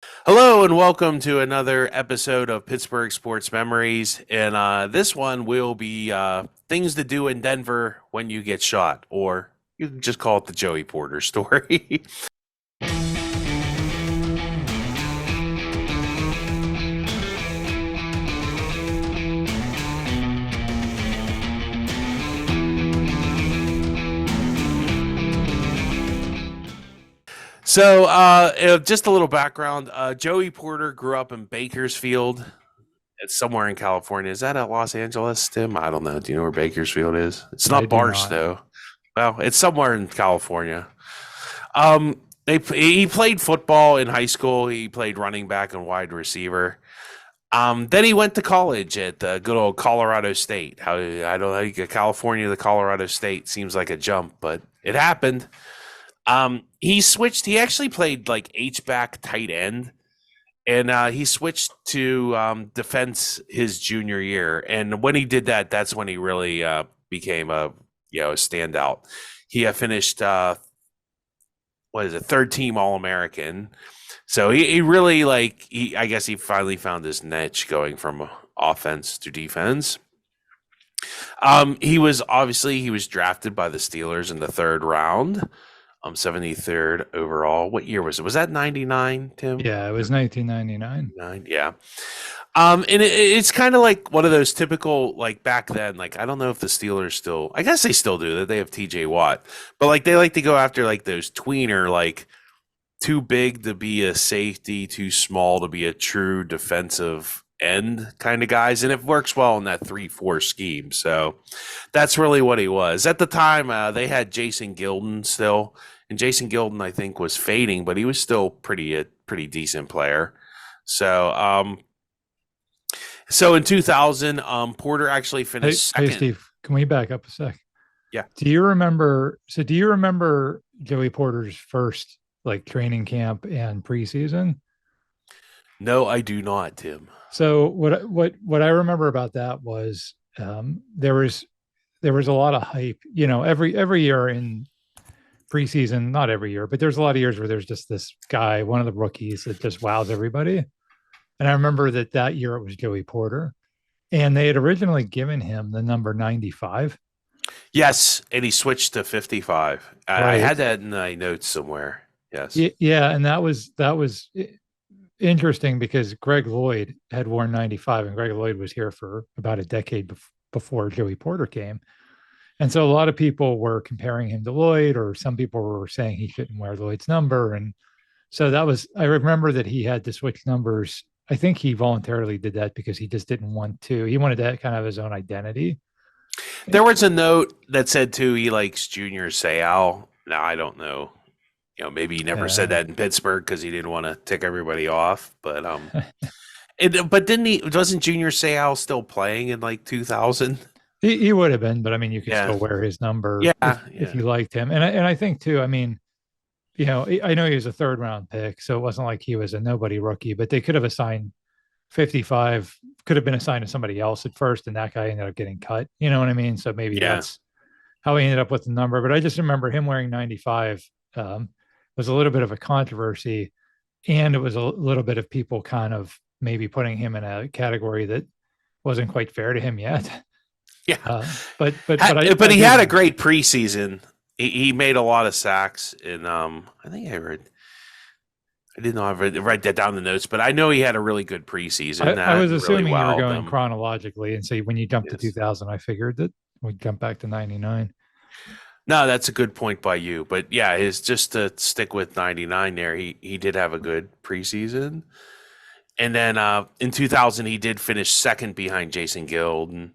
Hello and welcome to another episode of Pittsburgh Sports Memories. And this one will be things to do in Denver when you get shot, or you can just call it the Joey Porter story. Just a little background. Joey Porter grew up in Bakersfield. It's somewhere in California. Is that at Los Angeles, Tim? I don't know. Do you know where Bakersfield is? It's I not do not. Barstow. Well, it's somewhere in California. He played football in high school. He played running back and wide receiver. Then he went to college at good old Colorado State. How I don't think California to Colorado State seems like a jump, but it happened. He switched. He actually played like H back tight end, and he switched to defense his junior year. And when he did that, that's when he really became a standout. He finished what is it, third team All American. So he really I guess he finally found his niche going from offense to defense. He was drafted by the Steelers in the third round, 73rd overall. What year was it? Was that 99, Tim? Yeah, it was 1999. Nine, yeah. And it's kind of like one of those typical, like back then, like I don't know if the Steelers still, I guess they still do that. They have TJ Watt, but like they like to go after like those tweener, like too big to be a safety, too small to be a true defensive end kind of guys. And it works well in that 3-4 scheme. So that's really what he was. At the time, they had Jason Gilden still. And Jason Gilden, I think, was fading, but he was still a pretty decent player. So, so in 2000, Porter actually Hey, finished hey, second. Steve, can we back up a sec? Yeah. Do you remember Joey Porter's first like training camp and preseason? No, I do not, Tim. So what I remember about that was there was a lot of hype. Every year in preseason, not every year, but there's a lot of years where there's just this guy, one of the rookies, that just wows everybody. And I remember that year it was Joey Porter. And they had originally given him the number 95. Yes, and he switched to 55. I Right. had that in my notes somewhere. Yes. Yeah, and that was interesting because Greg Lloyd had worn 95, and Greg Lloyd was here for about a decade before Joey Porter came. And so a lot of people were comparing him to Lloyd, or some people were saying he shouldn't wear Lloyd's number. And so I remember that he had to switch numbers. I think he voluntarily did that because he just didn't want to. He wanted to kind of have his own identity. There was a note that said too he likes Junior Seau. Now I don't know. Maybe he never said Uh, that in Pittsburgh because he didn't want to tick everybody off. But didn't he? Wasn't Junior Seau still playing in like 2000? he would have been, but I mean, you could Yeah, still wear his number yeah, if yeah, you liked him. And I think too, I mean, I know he was a third round pick, so it wasn't like he was a nobody rookie, but they could have assigned 55, could have been assigned to somebody else at first, and that guy ended up getting cut. You know what I mean? So maybe yeah. that's how he ended up with the number. But I just remember him wearing 95 was a little bit of a controversy, and it was a little bit of people kind of maybe putting him in a category that wasn't quite fair to him yet. Yeah, But I but he do had a remember. great preseason. He made a lot of sacks, and I think I didn't know I write that down in the notes, but I know he had a really good preseason I that was really assuming you were wowed going them. chronologically, and so when you jumped to Yes. 2000, I figured that we'd jump back to 99. No, that's a good point by you. But yeah, his just to stick with 99 there, he did have a good preseason. And then in 2000, he did finish second behind Jason Guild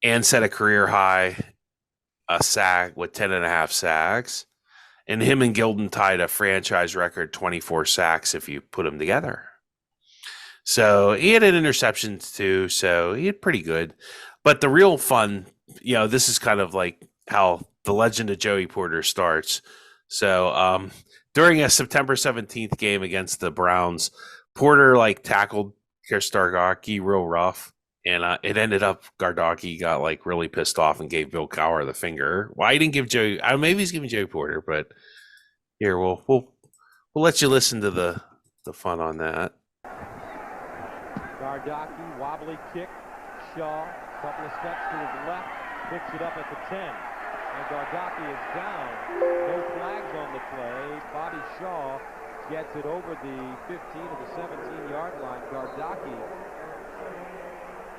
and set a career high a sack with 10 and a half sacks. And him and Gilden tied a franchise record 24 sacks if you put them together. So he had an interceptions too. So he had pretty good. But the real fun, this is kind of like how the legend of Joey Porter starts. So during a September 17th game against the Browns, Porter like tackled Gardocki real rough. And it ended up Gardocki got like really pissed off and gave Bill Cowher the finger. Why he didn't give Joey? Maybe he's giving Joey Porter, but here we'll let you listen to the the fun on that. Gardocki, wobbly kick. Shaw, couple of steps to his left, picks it up at the 10. And Gardocki is down. No flags on the play. Bobby Shaw gets it over the 15 to the 17-yard line. Gardocki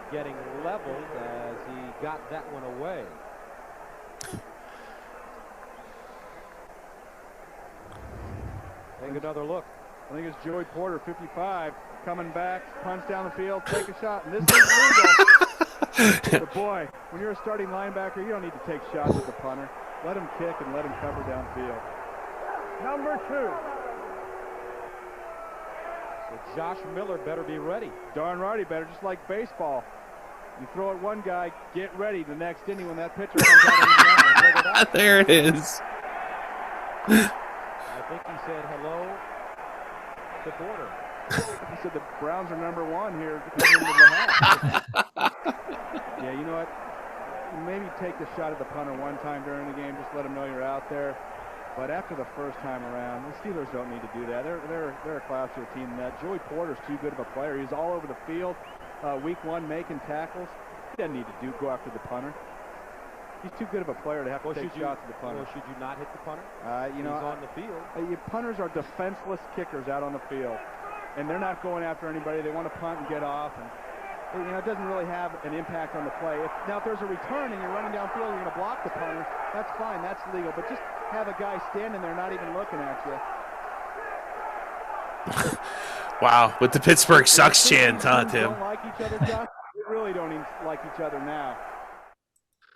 getting leveled as he got that one away. Take another look. I think it's Joey Porter, 55, coming back, punch down the field, take a shot, and this is legal. But boy, when you're a starting linebacker, you don't need to take shots at the punter. Let him kick and let him cover downfield. Number 2. So Josh Miller better be ready. Darn right he better, just like baseball. You throw at one guy, get ready the next inning when that pitcher comes out. There it is. I think he said hello to Porter. He said the Browns are number 1 here. Yeah, you know what? Maybe take the shot at the punter one time during the game. Just let him know you're out there. But after the first time around, the Steelers don't need to do that. They're a classier team than that. Joey Porter's too good of a player. He's all over the field. Week 1 making tackles. He doesn't need to go after the punter. He's too good of a player to have to take shots at the punter. Well, should you not hit the punter? You know, he's on the field. Punters are defenseless kickers out on the field, and they're not going after anybody. They want to punt and get off, and it doesn't really have an impact on the play. Now, if there's a return and you're running downfield, you're going to block the punter. That's fine. That's legal. But just have a guy standing there, not even looking at you. Wow, with the Pittsburgh sucks chant, huh, Tim? Don't like each other, Josh. We really don't even like each other now.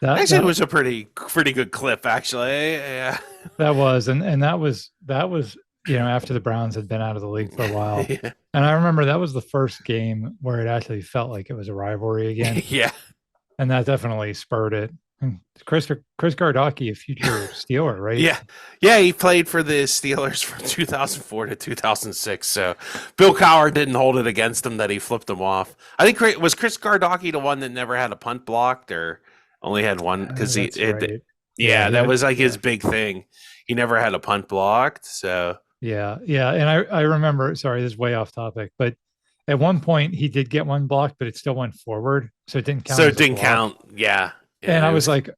Actually, it was a pretty good clip, actually. Yeah. That was, and that was, after the Browns had been out of the league for a while. Yeah. And I remember that was the first game where it actually felt like it was a rivalry again. Yeah. And that definitely spurred it. And Chris Gardocki, a future Steeler, right? Yeah. Yeah, he played for the Steelers from 2004 to 2006. So Bill Cowher didn't hold it against him that he flipped him off. I think, was Chris Gardocki the one that never had a punt blocked, or only had one? Because that was like his big thing. He never had a punt blocked. So yeah. And I remember, sorry, this is way off topic, but at one point he did get one blocked, but it still went forward. So it didn't count. So it didn't count. Yeah. And I was like,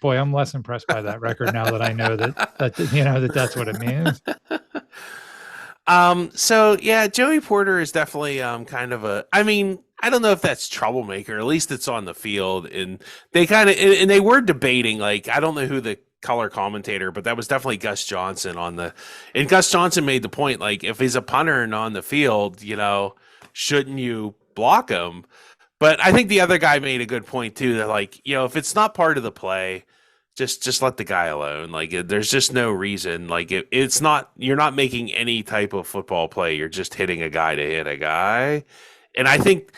boy, I'm less impressed by that record now that I know that's what it means. So yeah, Joey Porter is definitely kind of I don't know if that's troublemaker. At least it's on the field, and they and they were debating. Like, I don't know who the color commentator, but that was definitely Gus Johnson and Gus Johnson made the point, like, if he's a punter and on the field, shouldn't you block him? But I think the other guy made a good point too, that, like, if it's not part of the play, just let the guy alone. Like, there's just no reason. Like, it's not, you're not making any type of football play. You're just hitting a guy to hit a guy. And I think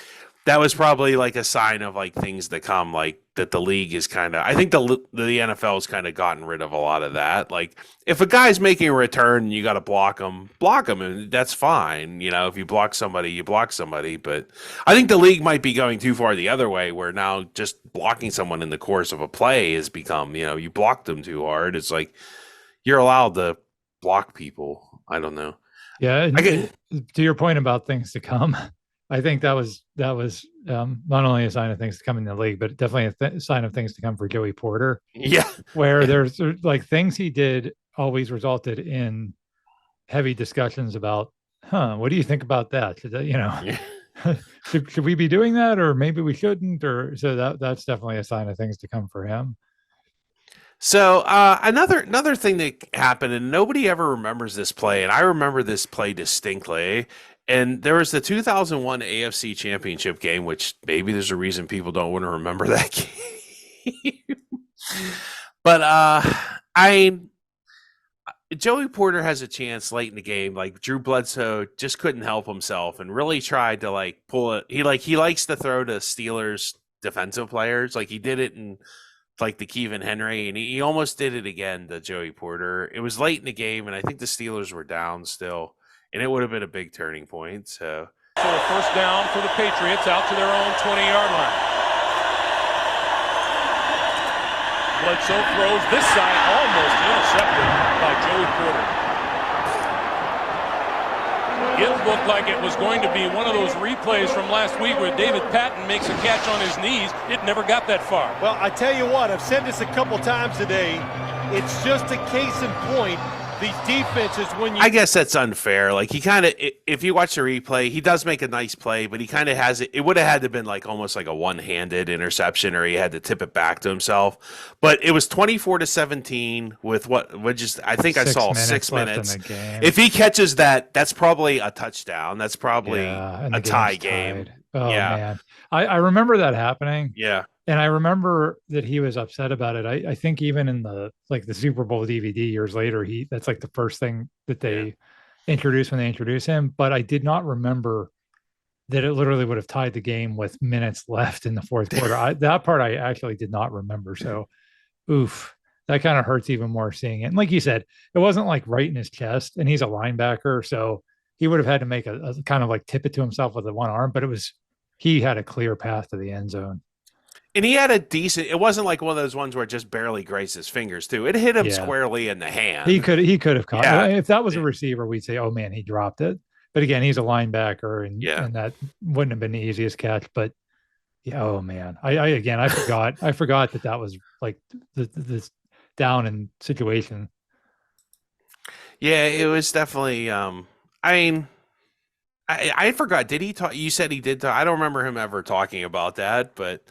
that was probably like a sign of like things to come, like that the league is I think the NFL has kind of gotten rid of a lot of that. Like, if a guy's making a return and you got to block him, and that's fine. If you block somebody, you block somebody. But I think the league might be going too far the other way, where now just blocking someone in the course of a play has become, you blocked them too hard. It's like, you're allowed to block people. I don't know. Yeah. To your point about things to come, I think that was not only a sign of things to come in the league, but definitely a sign of things to come for Joey Porter. Yeah, where there's like things he did always resulted in heavy discussions about, what do you think about that? Should we be doing that, or maybe we shouldn't? Or so that's definitely a sign of things to come for him. So another thing that happened, and nobody ever remembers this play, and I remember this play distinctly. And there was the 2001 AFC Championship game, which maybe there's a reason people don't want to remember that game. But Joey Porter has a chance late in the game. Like, Drew Bledsoe just couldn't help himself and really tried to like pull it. He likes to throw to Steelers defensive players. Like, he did it in like the Kevin Henry, and he almost did it again to Joey Porter. It was late in the game, and I think the Steelers were down still. And it would have been a big turning point. So a first down for the Patriots out to their own 20-yard line. Bledsoe throws this side, almost intercepted by Joey Porter. It looked like it was going to be one of those replays from last week where David Patton makes a catch on his knees. It never got that far. Well, I tell you what, I've said this a couple times today. It's just a case in point. These defenses, when you... I guess that's unfair. Like, he kind of, if you watch the replay, he does make a nice play, but he kind of has it. It would have had to been like almost like a one-handed interception, or he had to tip it back to himself. But it was 24-17 with I think I saw 6 minutes. In the game. If he catches that, that's probably a touchdown. That's probably and a the tie game's game. tied. Oh Yeah. man, I remember that happening. Yeah. And I remember that he was upset about it. I think even in the Super Bowl DVD years later, that's like the first thing that they introduced when they introduced him. But I did not remember that it literally would have tied the game with minutes left in the fourth quarter. That part I actually did not remember. So, oof, that kind of hurts even more seeing it. And like you said, it wasn't like right in his chest, and he's a linebacker, so he would have had to make a kind of like tip it to himself with the one arm. But he had a clear path to the end zone. And he had a decent. It wasn't like one of those ones where it just barely grazed his fingers too. It hit him squarely in the hand. He could have caught. Yeah. If that was a receiver, we'd say, "Oh man, he dropped it." But again, he's a linebacker, and that wouldn't have been the easiest catch. But yeah, oh man, I forgot. I forgot that was like this down and situation. Yeah, it was definitely. I mean, I forgot. Did he talk? You said he did talk. I don't remember him ever talking about that, but.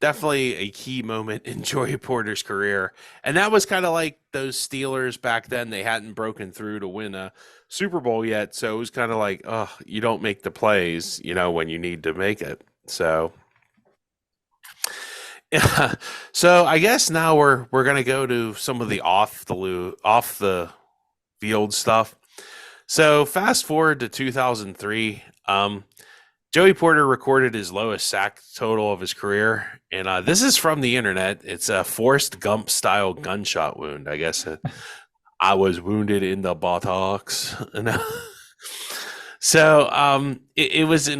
Definitely a key moment in Joey Porter's career. And that was kind of like those Steelers back then. They hadn't broken through to win a Super Bowl yet. So it was kind of like, oh, you don't make the plays, when you need to make it. So, yeah. So I guess now we're going to go to some of the off the field stuff. So fast forward to 2003. Joey Porter recorded his lowest sack total of his career, and this is from the internet. It's a Forrest Gump-style gunshot wound. I guess I was wounded in the buttocks. So it was in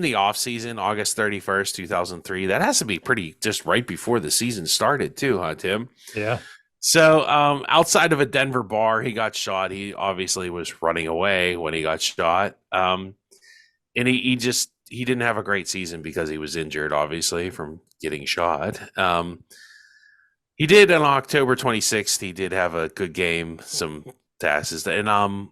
the off season, August 31st, 2003. That has to be pretty just right before the season started, too, huh, Tim? Yeah. So outside of a Denver bar, he got shot. He obviously was running away when he got shot. And he didn't have a great season because he was injured, obviously, from getting shot. He did on October 26th. He did have a good game, some passes. And I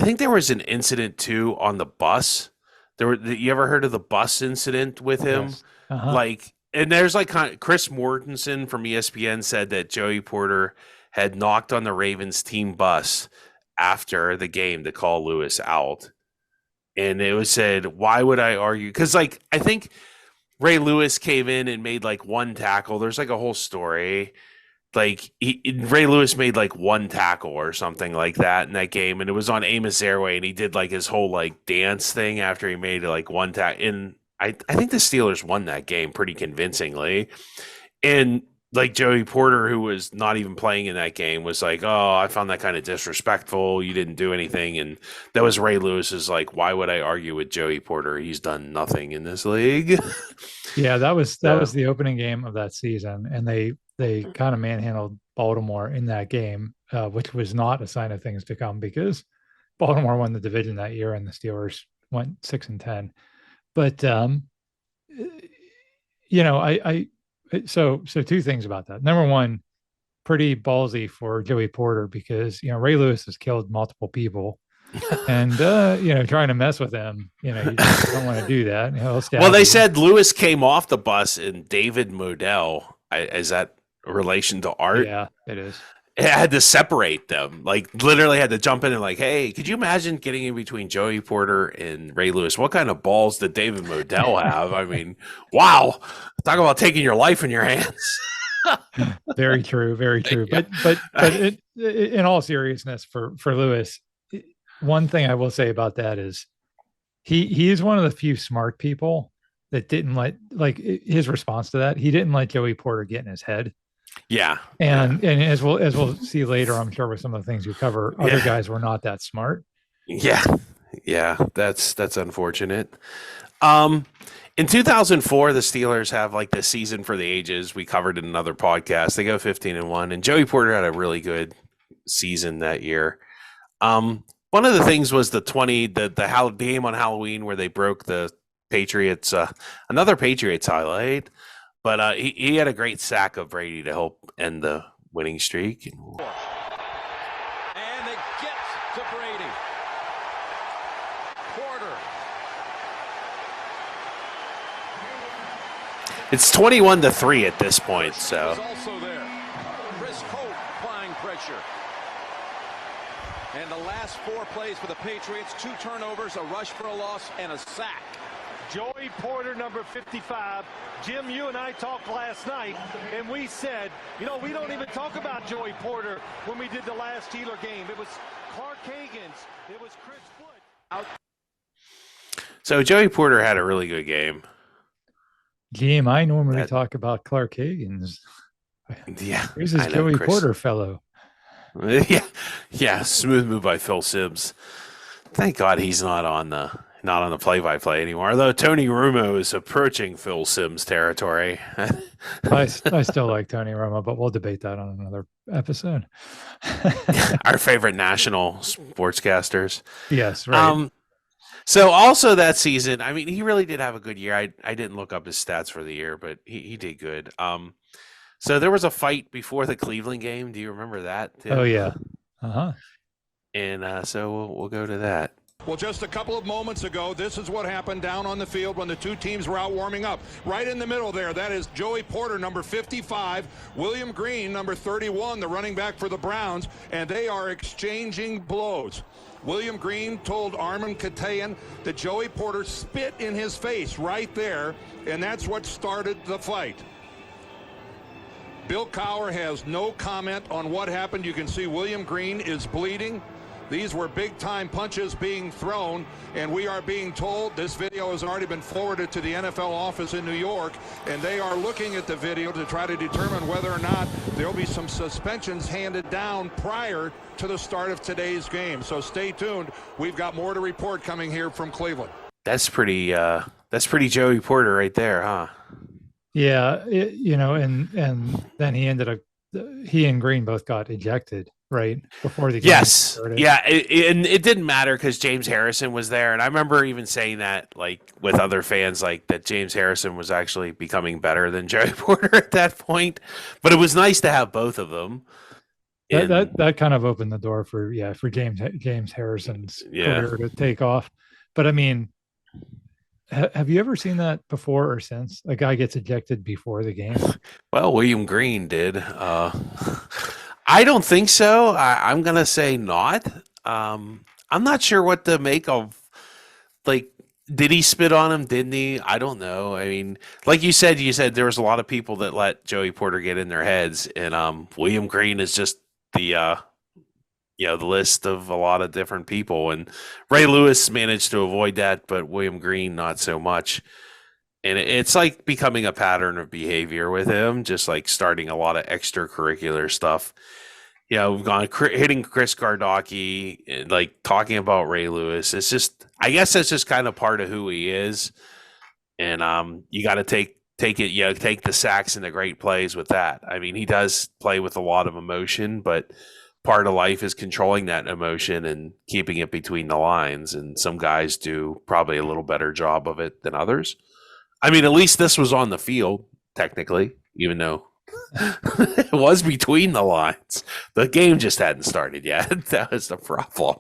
think there was an incident, too, on the bus. You ever heard of the bus incident with him? Yes. Uh-huh. And there's Chris Mortensen from ESPN said that Joey Porter had knocked on the Ravens team bus after the game to call Lewis out. And it was said, why would I argue? Because, I think Ray Lewis came in and made, one tackle. There's, a whole story. Ray Lewis made, one tackle or something like that in that game. And it was on Amos Airway, and he did, his whole, dance thing after he made, one tackle. And I think the Steelers won that game pretty convincingly. And Joey Porter, who was not even playing in that game, was like, oh, I found that kind of disrespectful. You didn't do anything. And that was Ray Lewis's why would I argue with Joey Porter? He's done nothing in this league. Yeah, that was the opening game of that season. And they kind of manhandled Baltimore in that game, which was not a sign of things to come because Baltimore won the division that year and the Steelers went 6-10. But, So two things about that. Number one, pretty ballsy for Joey Porter because, Ray Lewis has killed multiple people and, trying to mess with him, you just don't want to do that. Well, they said Lewis came off the bus and David Modell, is that a relation to Art? Yeah, it is. It had to separate them, literally had to jump in and hey, could you imagine getting in between Joey Porter and Ray Lewis? What kind of balls did David Modell have? I mean, wow. Talk about taking your life in your hands. Very true. Very true. Yeah. But in all seriousness for Lewis, one thing I will say about that is he is one of the few smart people that didn't his response to that. He didn't let Joey Porter get in his head. Yeah. And as we'll see later, I'm sure with some of the things you cover, other guys were not that smart. Yeah. Yeah. That's unfortunate. In 2004, the Steelers have the season for the ages. We covered in another podcast. They go 15-1, and Joey Porter had a really good season that year. One of the things was the game on Halloween where they broke the Patriots, another Patriots highlight, but he had a great sack of Brady to help end the winning streak. And it gets to Brady. Porter. It's 21-3 at this point, so. Was also there. Chris Hope applying pressure. And the last 4 plays for the Patriots, 2 turnovers, a rush for a loss, and a sack. Joey Porter, number 55. Jim, you and I talked last night, and we said, we don't even talk about Joey Porter when we did the last Steeler game. It was Clark Hagan's. It was Chris Foot. So Joey Porter had a really good game. Jim, I normally talk about Clark Hagan's. Yeah. Who's this Joey Porter fellow? Yeah. Smooth move by Phil Sims. Thank God he's not on the play-by-play anymore. Although Tony Romo is approaching Phil Sims territory. I still like Tony Romo, but we'll debate that on another episode. Our favorite national sportscasters. Yes, right. So also that season, I mean, he really did have a good year. I didn't look up his stats for the year, but he did good. So there was a fight before the Cleveland game. Do you remember that, Tim? Oh yeah. Uh-huh. And so we'll go to that. Well, just a couple of moments ago, this is what happened down on the field when the two teams were out warming up. Right in the middle there, that is Joey Porter, number 55, William Green, number 31, the running back for the Browns, and they are exchanging blows. William Green told Armand Katayan that Joey Porter spit in his face right there, and that's what started the fight. Bill Cowher has no comment on what happened. You can see William Green is bleeding. These were big-time punches being thrown, and we are being told this video has already been forwarded to the NFL office in New York, and they are looking at the video to try to determine whether or not there will be some suspensions handed down prior to the start of today's game. So stay tuned. We've got more to report coming here from Cleveland. That's pretty Joey Porter right there, huh? Yeah, and then he and Green both got ejected right before the game started. Yeah, and it didn't matter because James Harrison was there, and I remember even saying that like with other fans, like that James Harrison was actually becoming better than Joey Porter at that point. But it was nice to have both of them. That kind of opened the door for James Harrison's career to take off. But I mean, have you ever seen that before or since? A guy gets ejected before the game? Well, William Green did. I don't think so. I'm gonna say not. I'm not sure what to make of. Like, did he spit on him? Didn't he? I don't know. I mean, like you said there was a lot of people that let Joey Porter get in their heads, and William Green is just the list of a lot of different people. And Ray Lewis managed to avoid that, but William Green not so much. And it's like becoming a pattern of behavior with him, just like starting a lot of extracurricular stuff. We've gone hitting Chris Gardocki and like talking about Ray Lewis. It's just, I guess that's just kind of part of who he is. And you got to take it, take the sacks and the great plays with that. I mean, he does play with a lot of emotion, but part of life is controlling that emotion and keeping it between the lines. And some guys do probably a little better job of it than others. I mean, at least this was on the field, technically, even though it was between the lines. The game just hadn't started yet. That was the problem.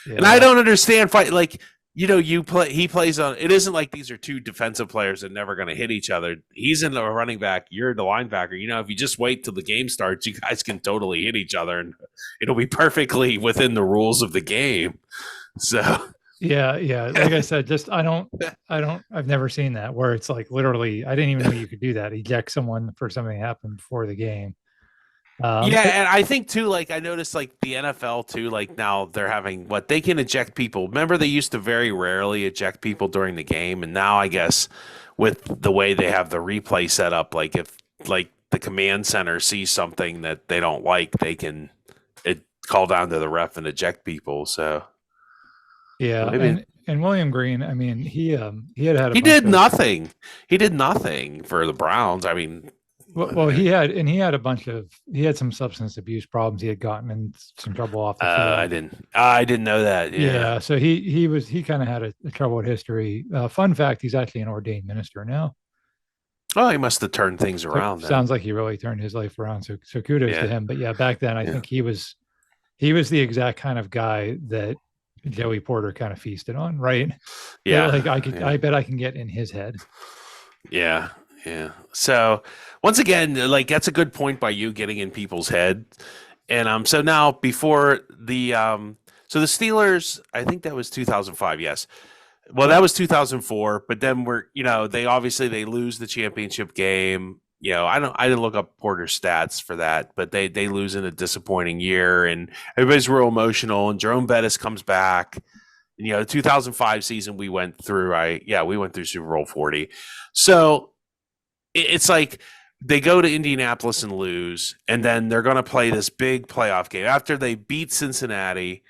Yeah. And I don't understand he plays on, it isn't like these are two defensive players that are never going to hit each other. He's in the running back, you're the linebacker. If you just wait till the game starts, you guys can totally hit each other and it'll be perfectly within the rules of the game. So yeah. Like I said, I've never seen that where it's like literally, I didn't even know you could do that. Eject someone for something that happened before the game. And I think too, like I noticed like the NFL too, like now they're having they can eject people. Remember they used to very rarely eject people during the game. And now I guess with the way they have the replay set up, like if like the command center sees something that they don't like, they can call down to the ref and eject people. So yeah, and William Green, I mean, he did nothing. He did nothing for the Browns. I mean, Well, he had some substance abuse problems. He had gotten in some trouble off the field. I didn't know that. Yeah. So he kind of had a troubled history. Fun fact: he's actually an ordained minister now. Oh, he must have turned things around. Sounds like he really turned his life around. So kudos to him. But yeah, back then I think he was the exact kind of guy that Joey Porter kind of feasted on, right? Yeah. Like I bet I can get in his head. Yeah. Yeah. So once again, like that's a good point by you getting in people's head. And so now before the so the Steelers, I think that was 2005, yes. Well, that was 2004, but then they lose the championship game. I didn't look up Porter's stats for that, but they lose in a disappointing year and everybody's real emotional and Jerome Bettis comes back. And, the 2005 season we went through, we went through Super Bowl 40. So it's like they go to Indianapolis and lose, and then they're going to play this big playoff game after they beat Cincinnati.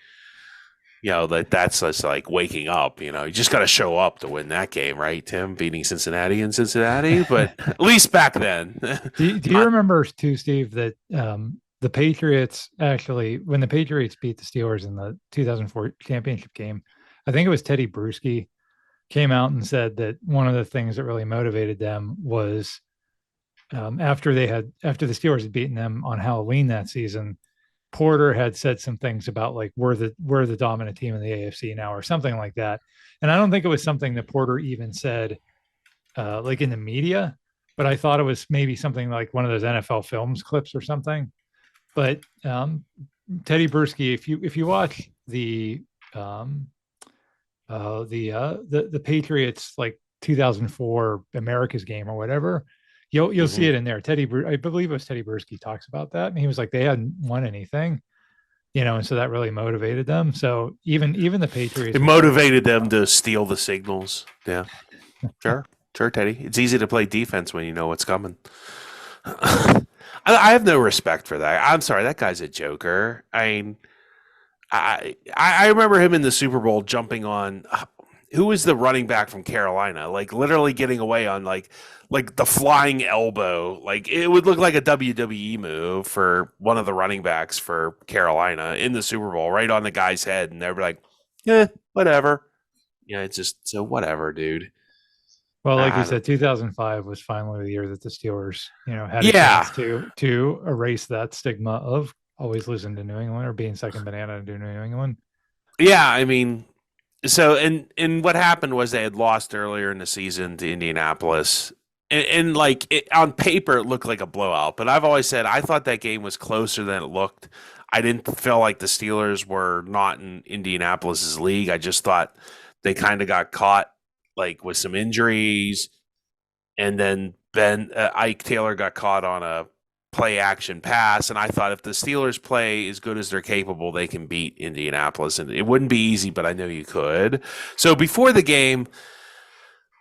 That's just like waking up. You just got to show up to win that game, right, Tim? Beating Cincinnati in Cincinnati, but at least back then. Do you remember too, Steve, that the Patriots actually, when the Patriots beat the Steelers in the 2004 championship game, I think it was Teddy Bruschi came out and said that one of the things that really motivated them was after the Steelers had beaten them on Halloween that season, Porter had said some things about like we're the dominant team in the AFC now or something like that. And I don't think it was something that Porter even said like in the media, but I thought it was maybe something like one of those NFL Films clips or something. But Teddy Bruschi, if you watch the Patriots like 2004 America's game or whatever, you'll see it in there. I believe it was Teddy Bruschi talks about that, and he was like they hadn't won anything, and so that really motivated them. So even the Patriots, it motivated them to steal the signals. Yeah, sure, Teddy. It's easy to play defense when you know what's coming. I have no respect for that. I'm sorry, that guy's a joker. I mean, I remember him in the Super Bowl jumping on who was the running back from Carolina, like literally getting away on like the flying elbow. Like it would look like a WWE move for one of the running backs for Carolina in the Super Bowl, right on the guy's head. And they'd be like, whatever. It's just so whatever, dude. Well, like you said, 2005 was finally the year that the Steelers, had a chance to erase that stigma of always losing to New England or being second banana to New England. Yeah, I mean, so and what happened was they had lost earlier in the season to Indianapolis, and like on paper it looked like a blowout. But I've always said I thought that game was closer than it looked. I didn't feel like the Steelers were not in Indianapolis's league. I just thought they kind of got caught like with some injuries, and then Ike Taylor got caught on a play action pass, and I thought if the Steelers play as good as they're capable, they can beat Indianapolis, and it wouldn't be easy, but I know you could. So before the game,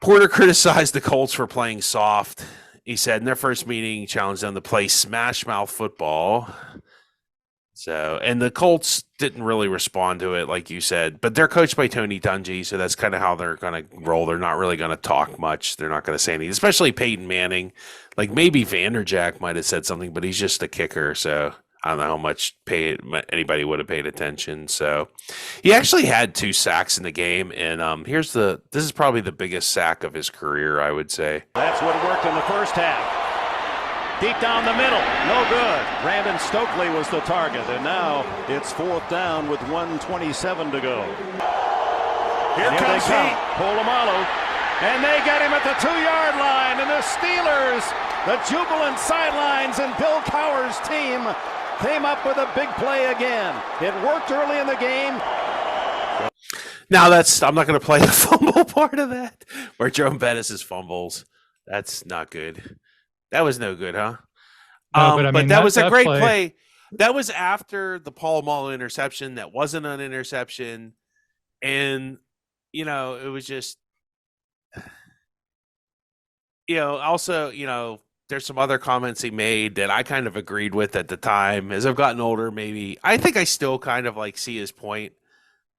Porter criticized the Colts for playing soft. He said in their first meeting, he challenged them to play smash mouth football. So, and the Colts didn't really respond to it, like you said, but they're coached by Tony Dungy, so that's kind of how they're going to roll. They're not really going to talk much. They're not going to say anything, especially Peyton Manning. Like maybe Vanderjagt might have said something, but he's just a kicker, so I don't know how much anybody would have paid attention. So he actually had 2 sacks in the game, and this is probably the biggest sack of his career, I would say. That's what worked in the first half. Deep down the middle, no good. Brandon Stokely was the target, and now it's 4th down with 1:27 to go. Here comes he, Polamalu, and they get him at the 2-yard line, and the Steelers, the jubilant sidelines, and Bill Cowher's team came up with a big play again. It worked early in the game. Now I'm not going to play the fumble part of that, where Jerome Bettis' fumbles. That's not good. That was no good, huh? No, but that was a great play. That was after the Paul Malone interception. That wasn't an interception. And, it was just, also, there's some other comments he made that I kind of agreed with at the time. As I've gotten older, maybe, I think I still kind of like see his point.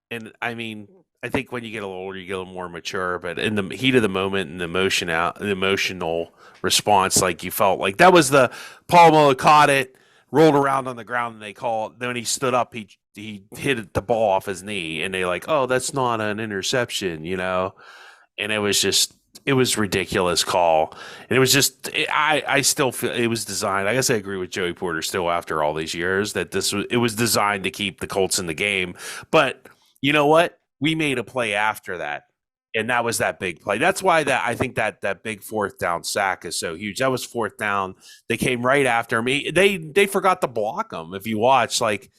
And I mean, I think when you get a little older, you get a little more mature. But in the heat of the moment and the emotional response, like you felt like that was the Palomalo caught it, rolled around on the ground, and they called. Then when he stood up, he hit the ball off his knee, and they like, oh, that's not an interception, you know. And it was ridiculous call, and it was just I still feel it was designed. I guess I agree with Joey Porter still after all these years that it was designed to keep the Colts in the game. But you know what? We made a play after that, and that was that big play. That's why I think that big fourth down sack is so huge. That was fourth down. They came right after me. They forgot to block them. If you watch, like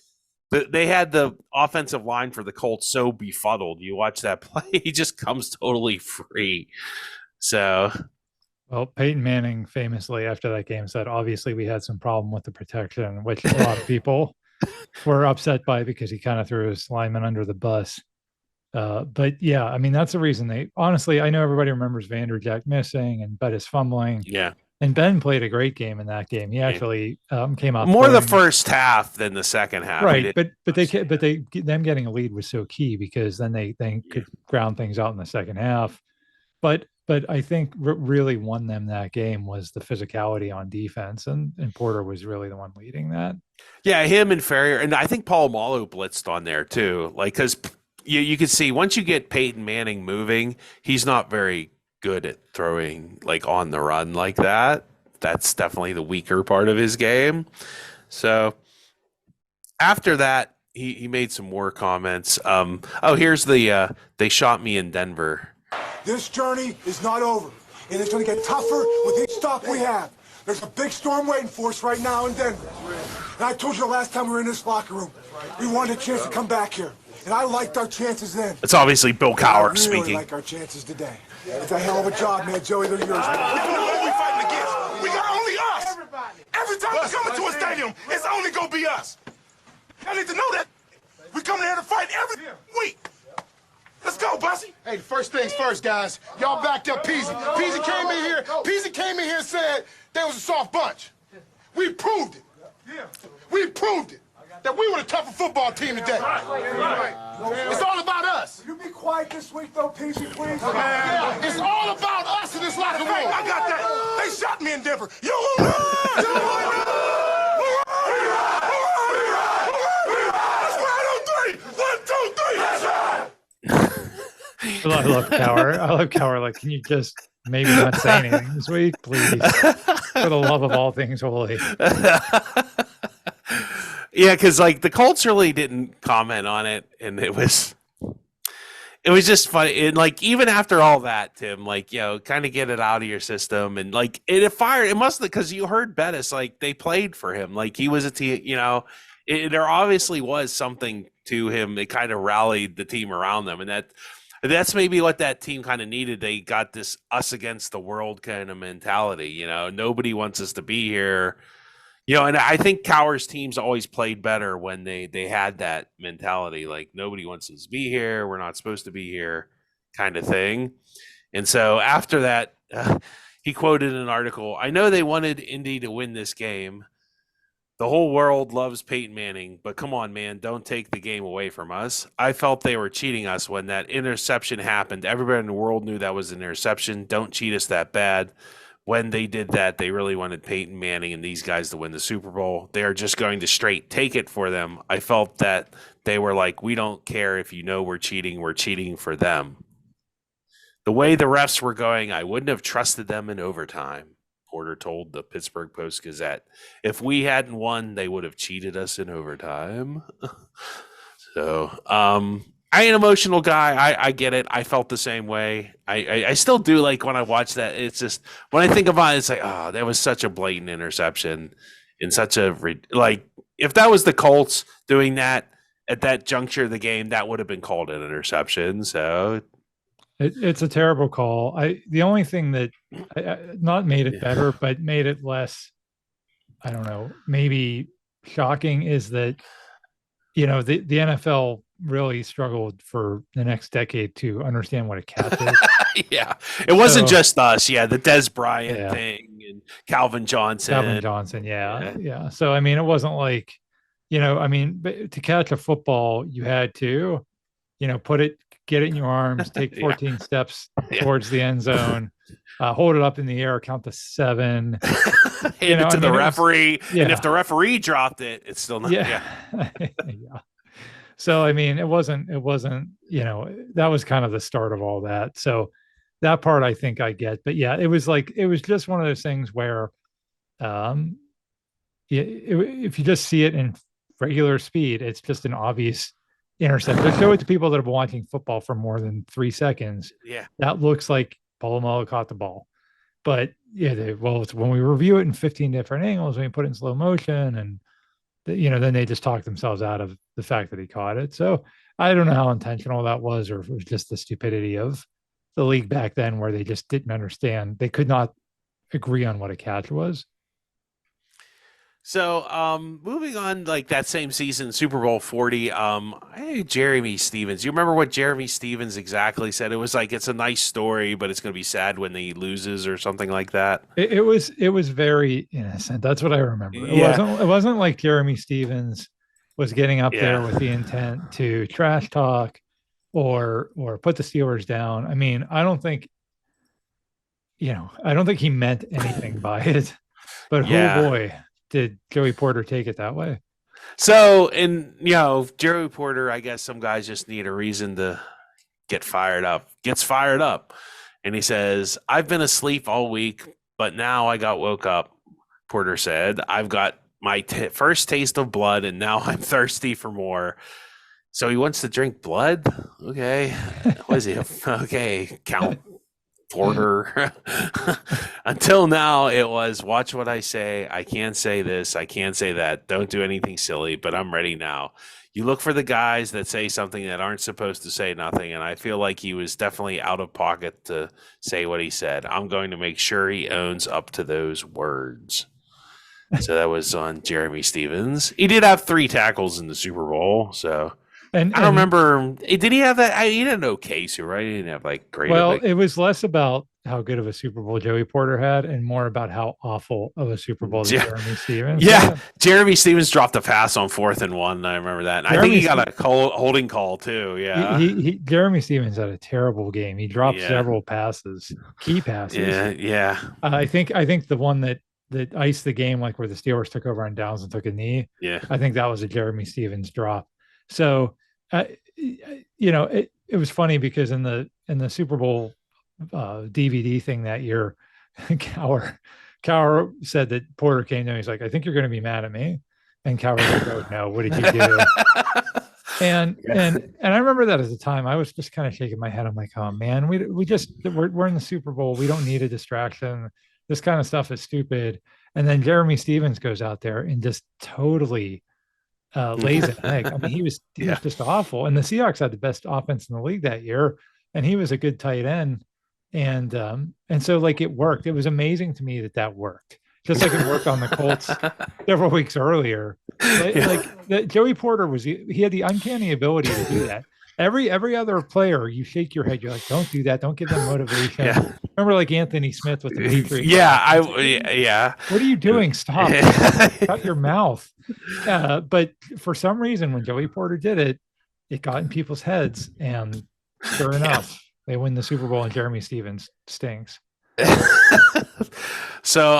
they had the offensive line for the Colts so befuddled. You watch that play, he just comes totally free. So, well, Peyton Manning famously after that game said, obviously we had some problem with the protection, which a lot of people were upset by because he kind of threw his lineman under the bus. But yeah, I mean, that's the reason honestly, I know everybody remembers Vanderjagt missing and Bettis fumbling. Yeah. And Ben played a great game in that game. He actually came out more the first half than the second half. Right. But them getting a lead was so key because then they could ground things out in the second half. But I think really won them that game was the physicality on defense, and Porter was really the one leading that. Yeah, him and Ferrier, and I think Palomalo blitzed on there too. Like, because you can see once you get Peyton Manning moving, he's not very good at throwing like on the run like that. That's definitely the weaker part of his game. So after that, he made some more comments. Here's the they shot me in Denver. This journey is not over, and it's going to get tougher with each stop we have. There's a big storm waiting for us right now in Denver. And I told you the last time we were in this locker room, we wanted a chance to come back here. And I liked our chances then. It's obviously Bill Cowher speaking. I speaking. like our chances today. It's a hell of a job, man. Joey, they're yours. We don't know who we fighting against. We got only us. Every time we come into a stadium, it's only going to be us. I need to know that. We come here to fight every week. Let's go, Bussy. Hey, first things first, guys. Y'all backed up Peasy. Peasy came in here and said they was a soft bunch. We proved it. We proved it. That we were the tougher football team today. It's all about us. You be quiet this week, though, Peasy, please. Yeah, it's all about us in this locker room. I got that. They shot me in Denver. You will run. I love Cowher. Like, can you just maybe not say anything this week, please? For the love of all things holy. Yeah, because like the Colts really didn't comment on it, and it was just funny. And like even after all that, Tim, like kind of get it out of your system, and like it fired. It must because you heard Bettis, like they played for him, like he was a team. There obviously was something to him. It kind of rallied the team around them, and that's maybe what that team kind of needed. They got this us against the world kind of mentality. Nobody wants us to be here. And I think Cowher's teams always played better when they had that mentality, like nobody wants us to be here, we're not supposed to be here, kind of thing. And so after that, he quoted an article. I know they wanted Indy to win this game. The whole world loves Peyton Manning, but come on, man, don't take the game away from us. I felt they were cheating us when that interception happened. Everybody in the world knew that was an interception. Don't cheat us that bad. When they did that, they really wanted Peyton Manning and these guys to win the Super Bowl. They are just going to straight take it for them. I felt that they were like, we don't care if we're cheating for them. The way the refs were going, I wouldn't have trusted them in overtime, Porter told the Pittsburgh Post-Gazette. If we hadn't won, they would have cheated us in overtime. So, I an emotional guy. I get it. I felt the same way. I still do. Like when I watch that, it's just when I think about it, it's like, oh, that was such a blatant interception in such a if that was the Colts doing that at that juncture of the game, that would have been called an interception. So it's a terrible call. The only thing that not made it better, but made it less, I don't know, maybe shocking is that the NFL really struggled for the next decade to understand what a catch is. Yeah. It wasn't just us. Yeah. The Des Bryant thing and Calvin Johnson. Yeah. So, I mean, it wasn't like, to catch a football, you had to, get it in your arms, take 14 steps Yeah. towards the end zone, hold it up in the air, count to 7. Hand it to the referee, yeah. and if the referee dropped it, it's still not. Yeah. Yeah. So I mean, it wasn't, that was kind of the start of all that. So that part I think I get, but yeah, it was just one of those things where, if you just see it in regular speed, it's just an obvious intercept. Just show it to people that have been watching football for more than 3 seconds. Yeah. That looks like Polamalu caught the ball. But yeah, it's when we review it in 15 different angles, when we put it in slow motion, and then they just talk themselves out of the fact that he caught it. So I don't know how intentional that was, or if it was just the stupidity of the league back then, where they just didn't understand. They could not agree on what a catch was. So, moving on, like that same season, Super Bowl 40, hey, Jeremy Stevens. You remember what Jeremy Stevens exactly said? It was like, it's a nice story, but it's going to be sad when he loses or something like that. It was very innocent. That's what I remember. It wasn't like Jeremy Stevens was getting up there with the intent to trash talk or put the Steelers down. I mean, I don't think he meant anything by it, but oh boy, did Joey Porter take it that way. So, and Joey Porter, I guess some guys just need a reason to gets fired up. And he says, I've been asleep all week, but now I got woke up. Porter said, I've got my first taste of blood, and now I'm thirsty for more. So he wants to drink blood? Okay. What is he? Okay, Count Porter. Until now, it was, watch what I say. I can't say this. I can't say that. Don't do anything silly, but I'm ready now. You look for the guys that say something that aren't supposed to say nothing, and I feel like he was definitely out of pocket to say what he said. I'm going to make sure he owns up to those words. So that was on Jeremy Stevens. He did have 3 tackles in the Super Bowl, so I don't remember. Did he have that? He didn't know Casey, right? He didn't have like great. Well, it was less about how good of a Super Bowl Joey Porter had, and more about how awful of a Super Bowl Jeremy Stevens. Yeah, Jeremy Stevens dropped a pass on 4th and 1. I remember that. And I think he got a holding call too. Yeah, Jeremy Stevens had a terrible game. He dropped several passes, key passes. Yeah. I think the one that iced the game, like where the Steelers took over on downs and took a knee. Yeah, I think that was a Jeremy Stevens drop. So, it was funny because in the Super Bowl DVD thing that year, Cowher said that Porter came to him. He's like, I think you're going to be mad at me. And Cowher was like, oh no, what did you do? and I remember that at the time. I was just kind of shaking my head. I'm like, oh man, we're in the Super Bowl. We don't need a distraction. This kind of stuff is stupid. And then Jeremy Stevens goes out there and just totally lays an egg. I mean, he was just awful. And the Seahawks had the best offense in the league that year, and he was a good tight end. And so like it worked. It was amazing to me that worked. Just like it worked on the Colts several weeks earlier. Like Joey Porter he had the uncanny ability to do that. Every other player, you shake your head. You're like, don't do that. Don't give them motivation. Yeah. Remember, like Anthony Smith with the Patriots. Yeah. What are you doing? Stop! Shut your mouth. But for some reason, when Joey Porter did it, it got in people's heads, and sure enough, they win the Super Bowl, and Jeremy Stevens stinks. So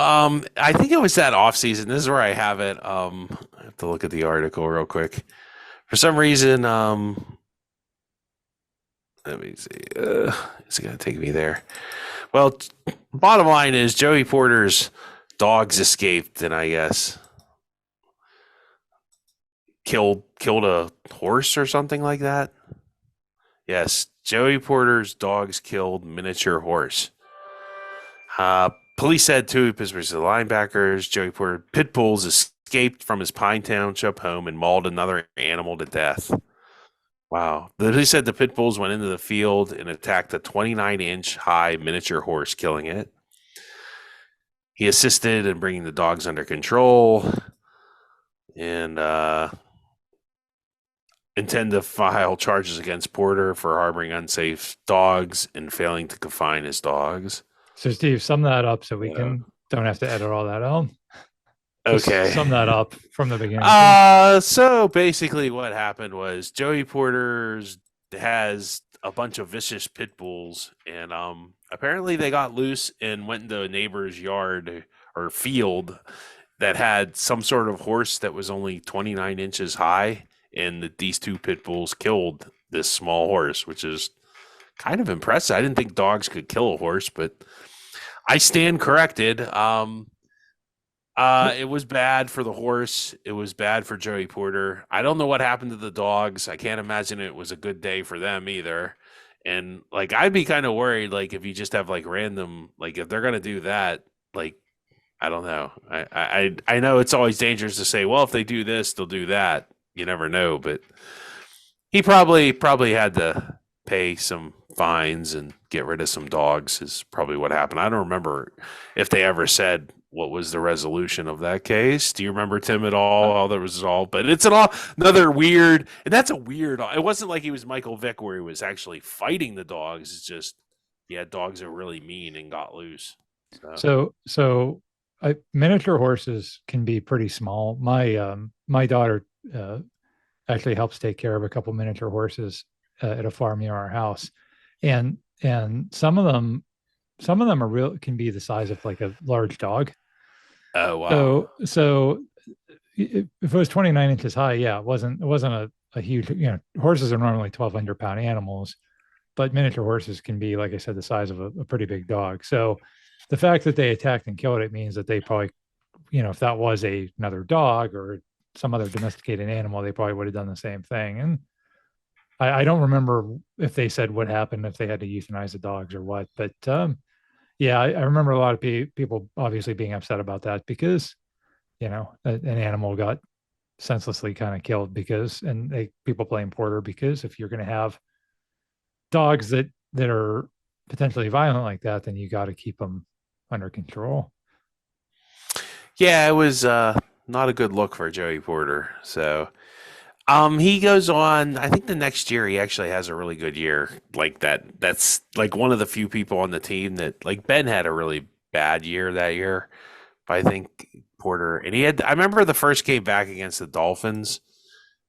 I think it was that offseason. This is where I have it. I have to look at the article real quick. For some reason, let me see. It's going to take me there. Well, bottom line is Joey Porter's dogs escaped, and I guess killed a horse or something like that. Yes, Joey Porter's dogs killed miniature horse. Police said 2 Pittsburgh linebackers, Joey Porter pit bulls, escaped from his Pine Township home and mauled another animal to death. Wow. They said the pit bulls went into the field and attacked a 29-inch high miniature horse, killing it. He assisted in bringing the dogs under control and intend to file charges against Porter for harboring unsafe dogs and failing to confine his dogs. So, Steve, sum that up so we don't have to edit all that out. Okay. Just sum that up from the beginning. So basically what happened was Joey Porter's has a bunch of vicious pit bulls, and apparently they got loose and went into a neighbor's yard or field that had some sort of horse that was only 29 inches high, and these two pit bulls killed this small horse, which is kind of impressive. I didn't think dogs could kill a horse, but I stand corrected. It was bad for the horse. It was bad for Joey Porter. I don't know what happened to the dogs. I can't imagine it was a good day for them either. And like, I'd be kind of worried, like if you just have like random, like if they're gonna do that, like I don't know. I know it's always dangerous to say, well, if they do this, they'll do that. You never know, but he probably had to pay some fines and get rid of some dogs is probably what happened. I don't remember if they ever said what was the resolution of that case. Do you remember, Tim, at all? How that was resolved? But it's another weird, and that's a weird. It wasn't like he was Michael Vick where he was actually fighting the dogs. It's just dogs are really mean and got loose. So miniature horses can be pretty small. My daughter actually helps take care of a couple miniature horses at a farm near our house, and some of them are can be the size of like a large dog. Oh wow! So if it was 29 inches high, it wasn't a huge. Horses are normally 1,200-pound animals, but miniature horses can be, like I said, the size of a pretty big dog. So the fact that they attacked and killed it means that they probably, if that was another dog or some other domesticated animal, they probably would have done the same thing. And I don't remember if they said what happened, if they had to euthanize the dogs or what, but I remember a lot of people obviously being upset about that because, an animal got senselessly kind of killed people blame Porter because if you're going to have dogs that are potentially violent like that, then you got to keep them under control. Yeah, it was not a good look for Joey Porter. So he goes on. I think the next year he actually has a really good year like that. That's like one of the few people on the team that, like, Ben had a really bad year that year, but I think Porter, and I remember the first game back against the Dolphins,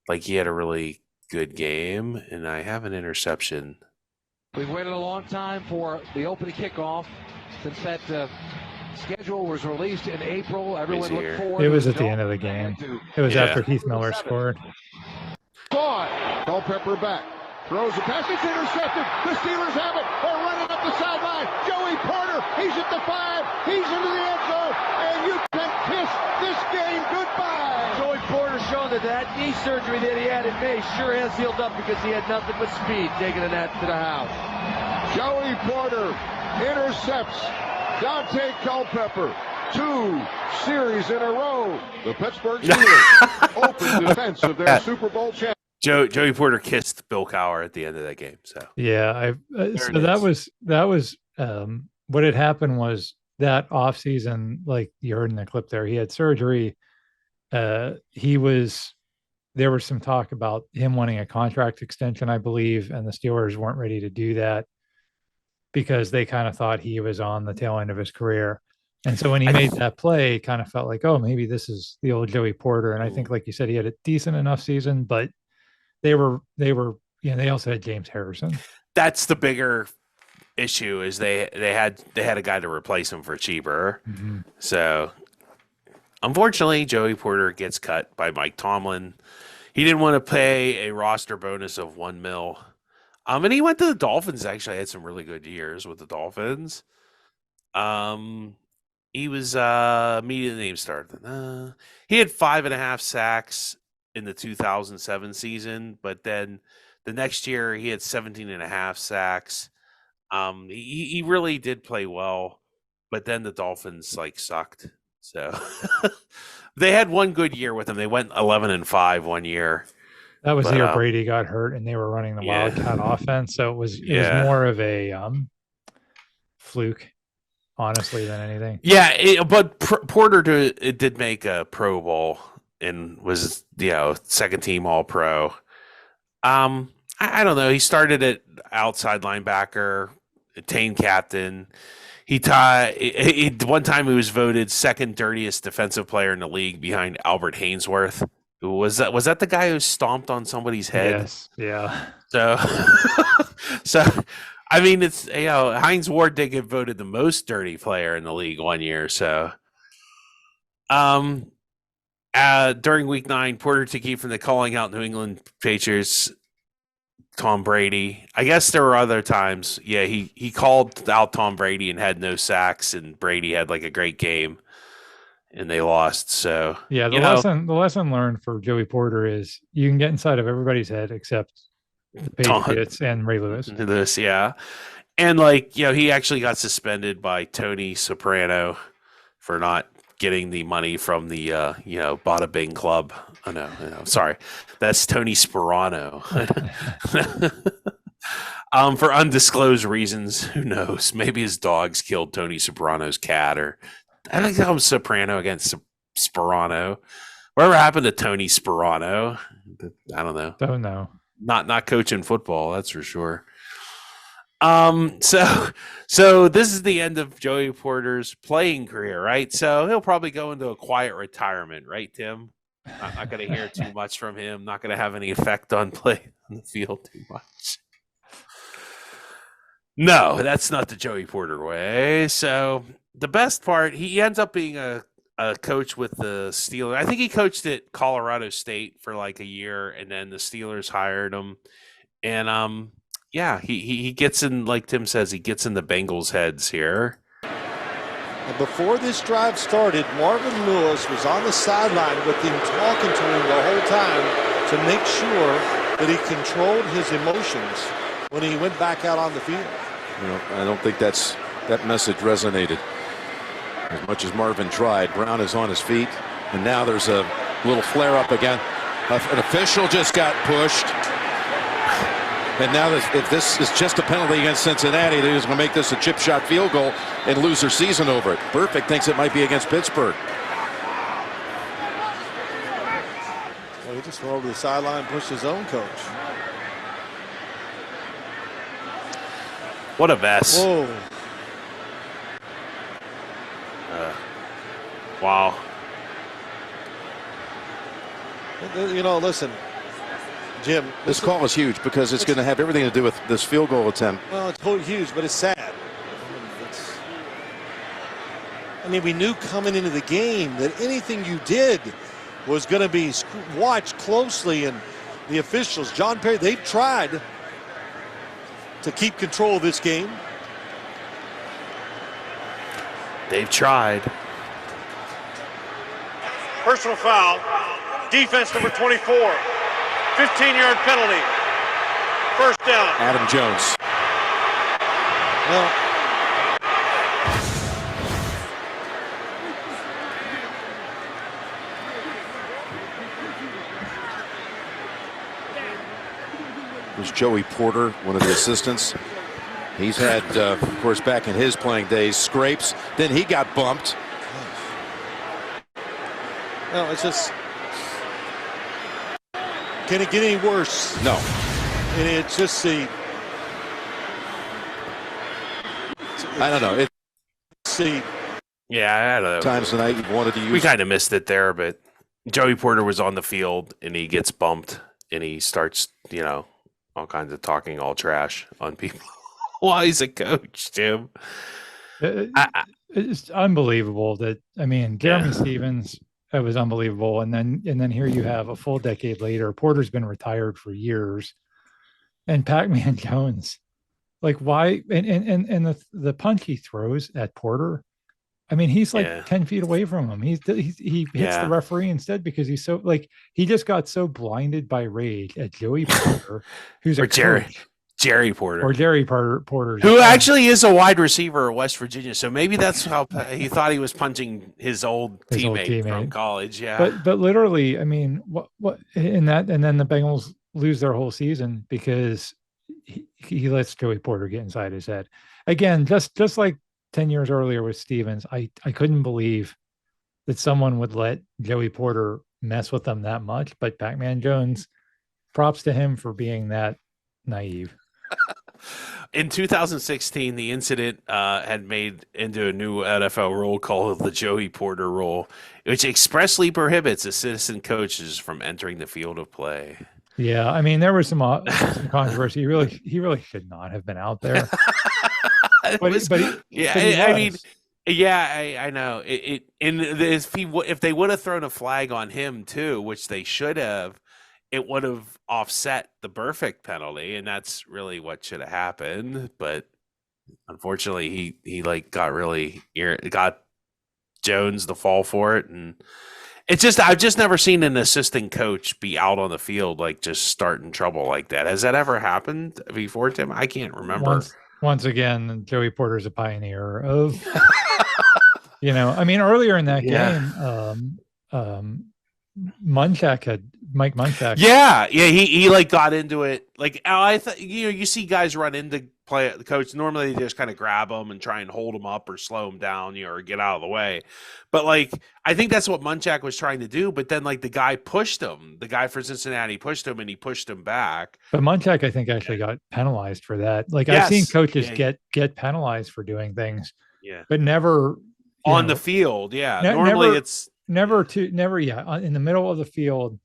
like he had a really good game, and I have an interception. We've waited a long time for the opening kickoff since that schedule was released in April. Everyone looked forward. It was at the end of the game. It was after Heath Miller scored. Culpepper back. Throws the pass. It's intercepted. The Steelers have it. They're running up the sideline. Joey Porter. He's at the 5. He's into the end zone. And you can kiss this game goodbye. Joey Porter showing that knee surgery that he had in May sure has healed up because he had nothing but speed taking that to the house. Joey Porter intercepts Dante Culpepper. 2 series in a row. The Pittsburgh Steelers open defense of their Super Bowl champion. Joey Porter kissed Bill Cowher at the end of that game. So so that was what had happened was that off season, like you heard in the clip there, he had surgery. There was some talk about him wanting a contract extension, I believe, and the Steelers weren't ready to do that because they kind of thought he was on the tail end of his career. And so when he made that play, it kind of felt like, oh, maybe this is the old Joey Porter. And I think, like you said, he had a decent enough season, but they also had James Harrison. That's the bigger issue is they had a guy to replace him for cheaper. Mm-hmm. So unfortunately, Joey Porter gets cut by Mike Tomlin. He didn't want to pay a roster bonus of $1 million. And he went to the Dolphins. Actually, had some really good years with the Dolphins. He was media name started. He had 5.5 sacks in the 2007 season, but then the next year he had 17.5 sacks. He really did play well, but then the Dolphins sucked. So they had one good year with him. They went 11-5 one year. That was the year Brady got hurt and they were running the Wildcat offense. So it was more of a fluke, honestly, than anything. Yeah, but Porter did make a Pro Bowl and was second team All Pro. I don't know. He started at outside linebacker, team captain. One time he was voted second dirtiest defensive player in the league behind Albert Hainsworth, Was that the guy who stomped on somebody's head? Yes. Yeah. So, so I mean, it's Hines Ward did get voted the most dirty player in the league one year. So, during Week 9, Porter to keep from the calling out New England Patriots, Tom Brady. I guess there were other times. Yeah, he called out Tom Brady and had no sacks, and Brady had like a great game, and they lost. So yeah, the lesson learned for Joey Porter is you can get inside of everybody's head except the Patriots and Ray Lewis. Yeah. And he actually got suspended by Tony Soprano for not getting the money from the Bada Bing Club. Oh no, sorry. That's Tony Sperano. For undisclosed reasons, who knows? Maybe his dogs killed Tony Soprano's cat, or I think that was Soprano against Sperano. Whatever happened to Tony Sperano? I don't know. Don't know. Not coaching football, that's for sure. So this is the end of Joey Porter's playing career, right? So he'll probably go into a quiet retirement, right, Tim? Not going to hear too much from him. Not going to have any effect on play on the field too much. No, that's not the Joey Porter way. So the best part, he ends up being a coach with the Steelers. I think he coached at Colorado State for like a year, and then the Steelers hired him. And yeah, he gets in, like Tim says, he gets in the Bengals' heads here. And before this drive started, Marvin Lewis was on the sideline with him, talking to him the whole time to make sure that he controlled his emotions when he went back out on the field. I don't think that message resonated as much as Marvin tried. Brown is on his feet, and now there's a little flare up again. An official just got pushed. And now if this is just a penalty against Cincinnati, they're just going to make this a chip shot field goal and lose their season over it. Perfect thinks it might be against Pittsburgh. Well, he just went over the sideline and pushed his own coach. What a mess. Whoa. Wow. Listen, Jim, this call is huge because it's going to have everything to do with this field goal attempt. Well, it's huge, but it's sad. I mean, we knew coming into the game that anything you did was going to be watched closely, and the officials, John Perry, they've tried to keep control of this game. They've tried. Personal foul. Defense number 24. 15-yard penalty. First down. Adam Jones. Well, There's Joey Porter, one of the assistants. He's had, of course, back in his playing days, scrapes. Then he got bumped. No, it's just, can it get any worse? No. And it's just the, I don't know. Yeah, I don't know. Times tonight you wanted to use. We kind of missed it there, but Joey Porter was on the field and he gets bumped and he starts, all kinds of talking all trash on people while he's a coach, Tim. It's unbelievable that, Jeremy Stevens, it was unbelievable. And then here you have a full decade later, Porter's been retired for years, and Pac-Man Jones, like why? And the punch he throws at Porter, he's like 10 feet away from him. He hits the referee instead because he's so he just got so blinded by rage at Joey Porter, who's Jerry Porter, who actually is a wide receiver at West Virginia. So maybe that's how he thought he was punching his old teammate from college. Yeah, but literally, what in that, and then the Bengals lose their whole season because he lets Joey Porter get inside his head again, just like 10 years earlier with Stevens. I couldn't believe that someone would let Joey Porter mess with them that much. But Pac-Man Jones, props to him for being that naive. In 2016, the incident had made into a new NFL rule called the Joey Porter rule, which expressly prohibits assistant coaches from entering the field of play. Yeah, I mean, there was some controversy. He really should not have been out there. I mean, yeah, I know it. And if they would have thrown a flag on him too, which they should have, it would have offset the Burfict penalty, and that's really what should have happened. But unfortunately, he like got Jones the fall for it, and I've just never seen an assistant coach be out on the field like just starting trouble like that. Has that ever happened before, Tim? I can't remember. Once again, Joey Porter's a pioneer of, I mean, earlier in that game, Mike Munchak. Yeah. He like got into it. Like I thought, you see guys run into the coach. Normally they just kind of grab them and try and hold them up or slow them down, or get out of the way. But like, I think that's what Munchak was trying to do. But then like the guy pushed him. The guy for Cincinnati pushed him, and he pushed him back. But Munchak, I think, actually got penalized for that. Like I've seen coaches get penalized for doing things. Yeah. But never on the field. Yeah. Normally it's never in the middle of the field,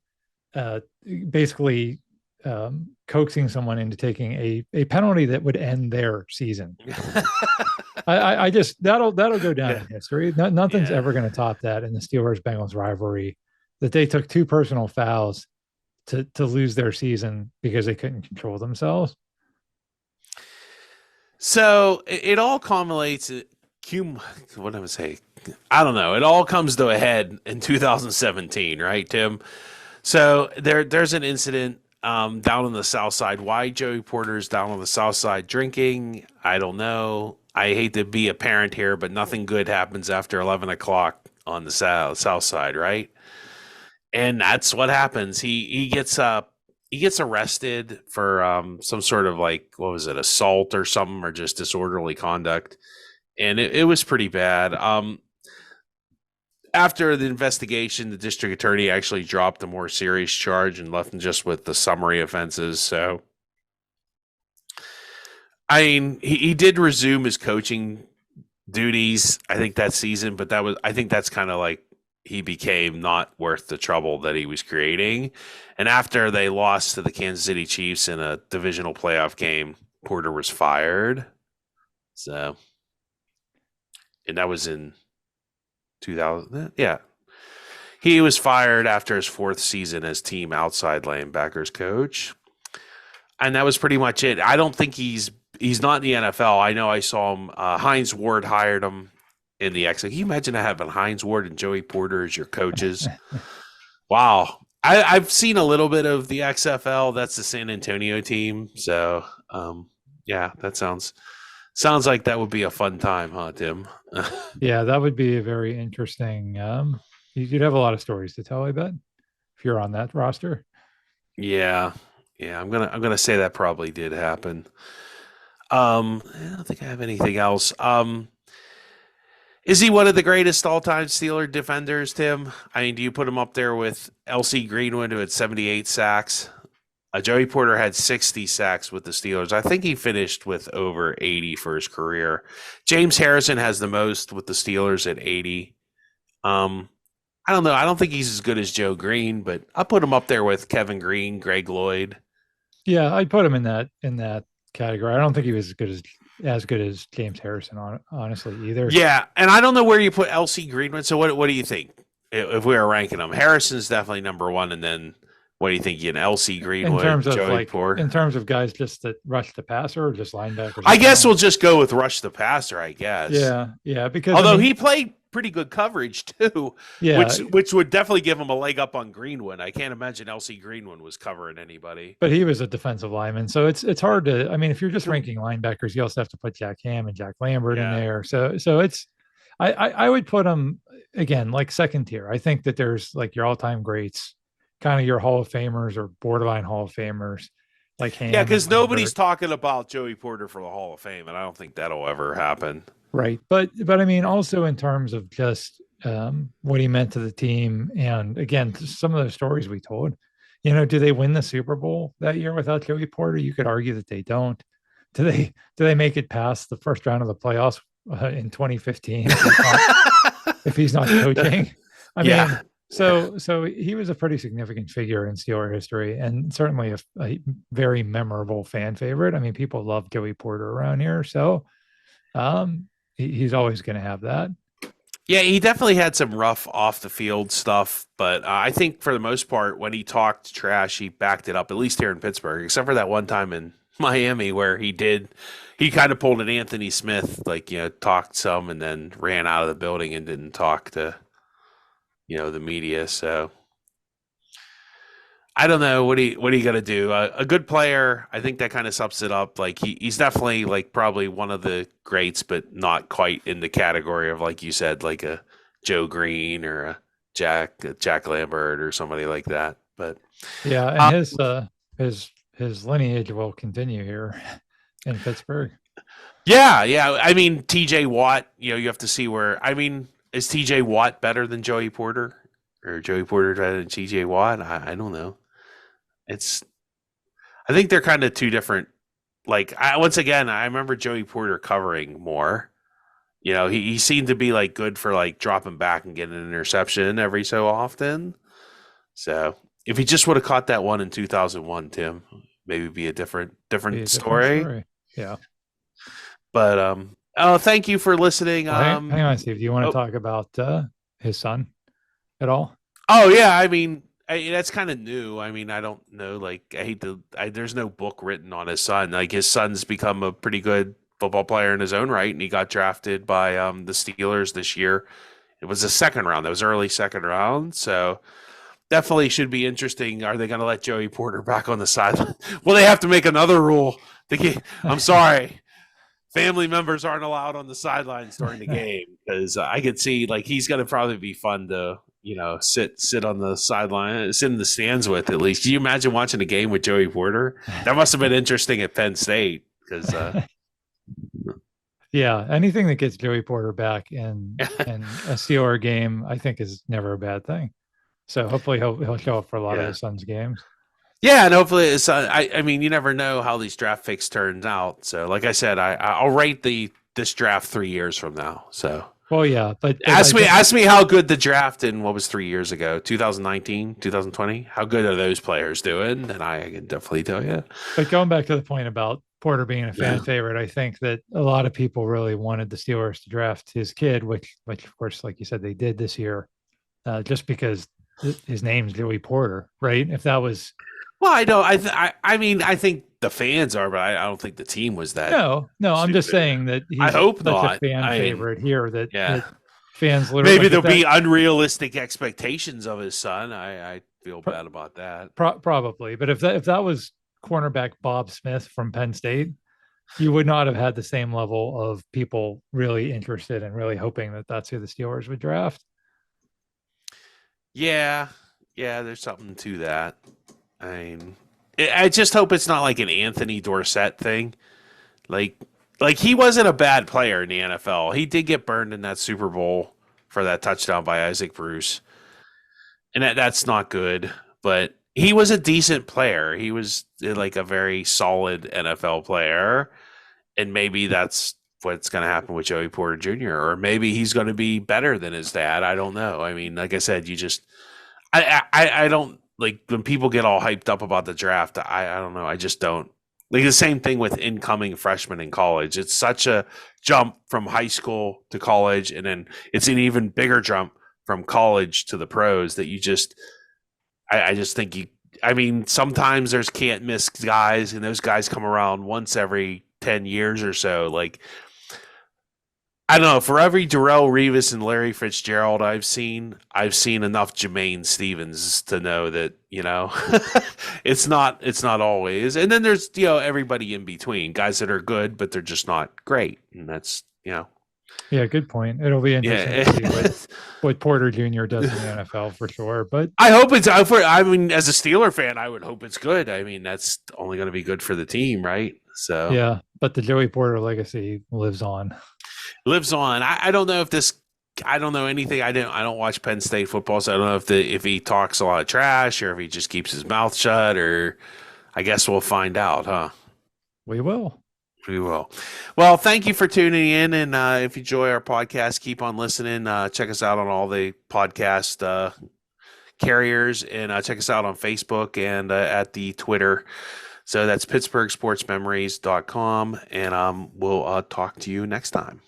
basically coaxing someone into taking a penalty that would end their season. I just that'll go down in history. Nothing's ever going to top that in the Steelers-Bengals rivalry, that they took 2 personal fouls to lose their season because they couldn't control themselves. So it all culminates. What am I say? I don't know. It all comes to a head in 2017, right, Tim? So there's an incident down on the South Side. Why Joey Porter's down on the South Side drinking, I don't know. I hate to be a parent here, but nothing good happens after 11 o'clock on the South Side, right? And that's what happens. He gets arrested for some sort of like, what was it, assault or something, or just disorderly conduct. And it was pretty bad. After the investigation, the district attorney actually dropped a more serious charge and left him just with the summary offenses. So, I mean, he did resume his coaching duties, I think, that season, but I think that's kind of like he became not worth the trouble that he was creating. And after they lost to the Kansas City Chiefs in a divisional playoff game, Porter was fired. So, and that was in 2000. Yeah. He was fired after his 4th season as team outside linebackers coach. And that was pretty much it. I don't think he's not in the NFL. I know I saw him. Hines Ward hired him in the XFL. Can you imagine having Hines Ward and Joey Porter as your coaches? Wow. I've seen a little bit of the XFL. That's the San Antonio team. So, yeah, that sounds like that would be a fun time, huh, Tim? Yeah, that would be a very interesting. You'd have a lot of stories to tell, I bet, if you're on that roster. Yeah. I'm gonna say that probably did happen. I don't think I have anything else. Is he one of the greatest all-time Steeler defenders, Tim? I mean, do you put him up there with L.C. Greenwood, who had 78 sacks? Joey Porter had 60 sacks with the Steelers. I think he finished with over 80 for his career. James Harrison has the most with the Steelers at 80. I don't know. I don't think he's as good as Joe Green, but I'll put him up there with Kevin Green, Greg Lloyd. Yeah, I'd put him in that category. I don't think he was as good as James Harrison, honestly, either. Yeah, and I don't know where you put L.C. Greenwood. So what do you think if we were ranking them? Harrison's definitely number one, and then what do you think? L.C. Greenwood, Joey Porter? In terms of guys just that rush the passer or just linebackers? I guess we'll just go with rush the passer, I guess. Yeah, because although he played pretty good coverage too, yeah, which would definitely give him a leg up on Greenwood. I can't imagine L.C. Greenwood was covering anybody. But he was a defensive lineman, so it's hard to. I mean, if you're just ranking linebackers, you also have to put Jack Ham and Jack Lambert in there. So it's. I would put him again like second tier. I think that there's like your all-time greats, kind of your Hall of Famers or borderline Hall of Famers, like Ham. Yeah, because nobody's talking about Joey Porter for the Hall of Fame, and I don't think that'll ever happen. Right. But I mean, also in terms of just what he meant to the team. And again, some of those stories we told, do they win the Super Bowl that year without Joey Porter? You could argue that they don't. do they make it past the first round of the playoffs in 2015 if he's not coaching? I mean, so he was a pretty significant figure in Steeler history, and certainly a very memorable fan favorite. I mean, people love Joey Porter around here, so he's always going to have that. Yeah, he definitely had some rough off the field stuff, but I think for the most part, when he talked trash, he backed it up, at least here in Pittsburgh, except for that one time in Miami where he kind of pulled an Anthony Smith, like, talked some and then ran out of the building and didn't talk to, the media. So I don't know. What are you going to do? A good player, I think that kind of sums it up. Like he's definitely like probably one of the greats, but not quite in the category of, like you said, like a Joe Green or a Jack Lambert or somebody like that. But yeah, and his lineage will continue here in Pittsburgh. Yeah. I mean, TJ Watt, you have to see is TJ Watt better than Joey Porter, or Joey Porter better than TJ Watt? I don't know. I think they're kind of two different. Like, once again, I remember Joey Porter covering more. He seemed to be like good for like dropping back and getting an interception every so often. So if he just would have caught that one in 2001, Tim, maybe it'd be a different story. Yeah. But thank you for listeting. Hang on, Steve. Do you want to talk about his son at all? Oh yeah, I mean, that's kind of new. I mean, I don't know. Like, there's no book written on his son. Like, his son's become a pretty good football player in his own right, and he got drafted by the Steelers this year. It was a second round. That was early second round. So definitely should be interesting. Are they going to let Joey Porter back on the sideline? Well, they have to make another rule. I'm sorry. Family members aren't allowed on the sidelines during the game, because I could see, like, he's going to probably be fun to, sit on the sideline, sit in the stands with, at least. Can you imagine watching a game with Joey Porter? That must have been interesting at Penn State, because yeah, anything that gets Joey Porter back in a Steeler game, I think, is never a bad thing. So hopefully he'll show up for a lot of his son's games. Yeah, and hopefully it's. I mean, you never know how these draft picks turn out. So, like I said, I'll rate this draft 3 years from now. So, well, yeah, but ask me how good the draft in what was 3 years ago, 2019, 2020. How good are those players doing? And I can definitely tell you. But going back to the point about Porter being a fan favorite, I think that a lot of people really wanted the Steelers to draft his kid, which of course, like you said, they did this year, just because his name's Joey Porter, right? If that was. Well, I know. I mean, I think the fans are, but I don't think the team was that. No. I'm just saying that he's I hope such not. a fan favorite here that, yeah. that fans literally. Maybe there'll be unrealistic expectations of his son. I feel bad about that. Probably, but if that was cornerback Bob Smith from Penn State, you would not have had the same level of people really interested and really hoping that that's who the Steelers would draft. Yeah, there's something to that. I just hope it's not like an Anthony Dorsett thing. Like he wasn't a bad player in the NFL. He did get burned in that Super Bowl for that touchdown by Isaac Bruce, and that's not good. But he was a decent player. He was like a very solid NFL player, and maybe that's what's going to happen with Joey Porter Jr. Or maybe he's going to be better than his dad. I don't know. I mean, like I said, I don't. Like, when people get all hyped up about the draft, I don't know. I just don't. Like, the same thing with incoming freshmen in college. It's such a jump from high school to college, and then it's an even bigger jump from college to the pros that you just – I just think I mean, sometimes there's can't miss guys, and those guys come around once every 10 years or so. Like, I don't know. For every Darrelle Revis and Larry Fitzgerald I've seen enough Jermaine Stevens to know that, it's not always. And then there's, everybody in between, guys that are good, but they're just not great. And that's, Yeah, good point. It'll be interesting to see what Porter Jr. does in the NFL for sure. But I hope it's, I mean, as a Steeler fan, I would hope it's good. I mean, that's only going to be good for the team, right? So yeah, but the Joey Porter legacy lives on. I don't know if this. I don't know anything. I don't watch Penn State football, so I don't know if he talks a lot of trash or if he just keeps his mouth shut. Or I guess we'll find out, huh? We will. We will. Well, thank you for tuning in. And if you enjoy our podcast, keep on listening. Check us out on all the podcast carriers, and check us out on Facebook and at the Twitter. So that's PittsburghSportsMemories.com. And we'll talk to you next time.